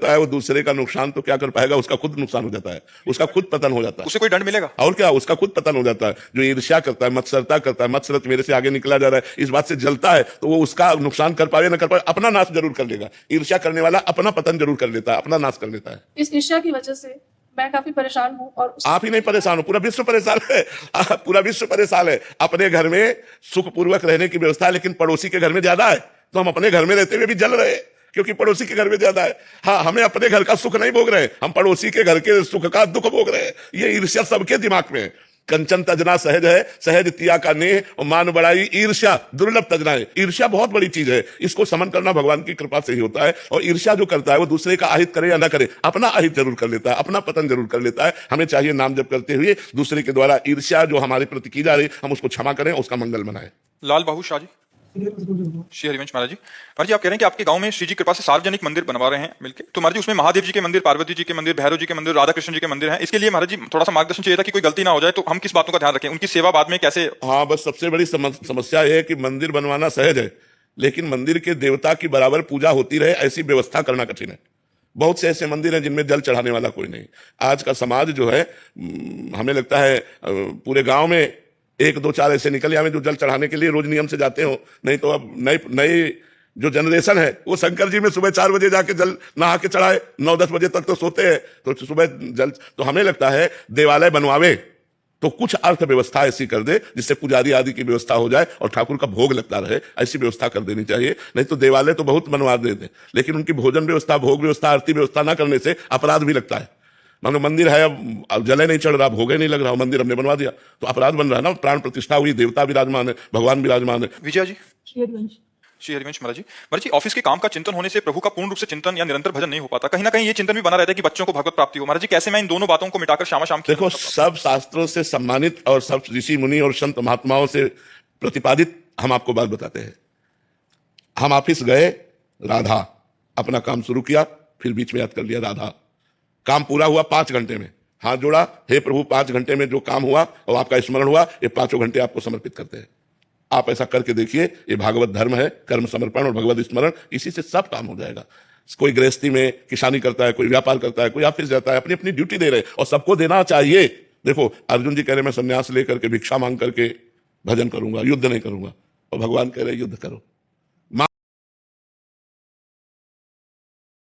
करता है वो दूसरे का नुकसान तो क्या कर पाएगा, उसका खुद नुकसान हो जाता है, उसका खुद पतन हो जाता है। उसे कोई दंड मिलेगा? और क्या, उसका खुद पतन हो जाता है। जो ईर्ष्या करता है, मत्सरता करता है, मत्सरत मेरे से आगे निकला जा रहा है, इस बात से जलता है, तो वो उसका नुकसान कर पाए ना कर पाए, अपना नाश जरूर कर लेगा। ईर्ष्या करने वाला अपना पतन जरूर कर लेता है, अपना नाश कर लेता है। इस ईर्ष्या की वजह से मैं काफी परेशान हूँ। और आप ही नहीं परेशान हो, पूरा विश्व परेशान है। पूरा विश्व परेशान है। अपने घर में सुखपूर्वक रहने की व्यवस्था है, लेकिन पड़ोसी के घर में ज्यादा है, तो हम अपने घर में रहते हुए भी जल रहे हैं क्योंकि पड़ोसी के घर में ज्यादा है। हाँ, हमें अपने घर का सुख नहीं भोग रहे, हम पड़ोसी के घर के सुख का दुख भोग रहे हैं। ये ईर्ष्या सबके दिमाग में है। कंचन तजना सहज है, सहज तिया का नेह, और मान बढ़ाई ईर्ष्या दुर्लभ तजना है। ईर्ष्या बहुत बड़ी चीज है, इसको समन करना भगवान की कृपा से ही होता है। और ईर्ष्या जो करता है वो दूसरे का अहित करे या ना करे, अपना अहित जरूर कर लेता है, अपना पतन जरूर कर लेता है। हमें चाहिए नाम जप करते हुए दूसरे के द्वारा ईर्ष्या जो हमारे प्रति की जा रही, हम उसको क्षमा करें, उसका मंगल मनाएं। लाल बाबू शाह जी, श्री हरिवंश महाराज जी। महाराज जी, आप कह रहे हैं कि आपके गांव में श्री जी कृपा से सार्वजनिक मंदिर बनवा रहे हैं मिलके, तो महाराज जी उसमें महादेव जी के मंदिर, पार्वती जी के मंदिर, भैरव जी के मंदिर, राधा कृष्ण जी के मंदिर हैं। इसके लिए महाराज जी थोड़ा सा मार्गदर्शन चाहिए था कि कोई गलती ना हो जाए, तो हम किस बातों का ध्यान रखें, उनकी सेवा बाद में कैसे? हाँ, बस सबसे बड़ी समस्या यह है कि मंदिर बनवाना सहज है, लेकिन मंदिर के देवता की बराबर पूजा होती रहे ऐसी व्यवस्था करना कठिन है। बहुत से ऐसे मंदिर हैं जिनमें जल चढ़ाने वाला कोई नहीं। आज का समाज जो है, हमें लगता है पूरे गांव में 1 2 4 ऐसे निकल आए जो जल चढ़ाने के लिए रोज नियम से जाते हो। नहीं तो अब नई जो जनरेशन है वो शंकर जी में सुबह 4 बजे जाके जल नहा के चढ़ाए, 9 10 बजे तक तो सोते हैं, तो सुबह जल। तो हमें लगता है देवालय बनवावे तो कुछ अर्थव्यवस्था ऐसी कर दे जिससे पुजारी आदि की व्यवस्था हो जाए और ठाकुर का भोग लगता रहे, ऐसी व्यवस्था कर देनी चाहिए। नहीं तो देवालय तो बहुत बनवा देते, लेकिन उनकी भोजन व्यवस्था, भोग व्यवस्था, आरती व्यवस्था ना करने से अपराध भी लगता है। मानो मंदिर है, अब जले नहीं चढ़ रहा, भोगे नहीं लग रहा, मंदिर हमने बनवा दिया तो अपराध बन रहा है ना। प्राण प्रतिष्ठा हुई, देवता विराजमान है, भगवान विराजमान है। विजय जी, श्री हरिवंश महाराज जी। महाराज जी, ऑफिस के काम का चिंतन होने से प्रभु का पूर्ण रूप से चिंतन या निरंतर भजन नहीं हो पाता, कहीं ना कहीं ये चिंतन भी बना रहता है कि बच्चों को भगवत प्राप्ति हो। महाराज जी, कैसे मैं इन दोनों बातों को मिटाकर श्यामा शाम देखो, सब शास्त्रों से सम्मानित और सब ऋषि मुनि और संत महात्माओं से प्रतिपादित हम आपको बात बताते हैं। हम ऑफिस गए, राधा अपना काम शुरू किया, फिर बीच में याद कर लिया राधा। काम पूरा हुआ 5 घंटे में, हाथ जोड़ा, हे प्रभु 5 घंटे में जो काम हुआ और आपका स्मरण हुआ, ये 5 घंटे आपको समर्पित करते हैं। आप ऐसा करके देखिए, ये भागवत धर्म है, कर्म समर्पण और भगवत स्मरण, इसी से सब काम हो जाएगा। कोई गृहस्थी में किसानी करता है, कोई व्यापार करता है, कोई ऑफिस जाता है, अपनी अपनी ड्यूटी दे रहे और सबको देना चाहिए। देखो, अर्जुन जी कह रहे मैं संन्यास लेकर के भिक्षा मांग करके भजन करूंगा, युद्ध नहीं करूंगा, और भगवान कह रहे युद्ध करो।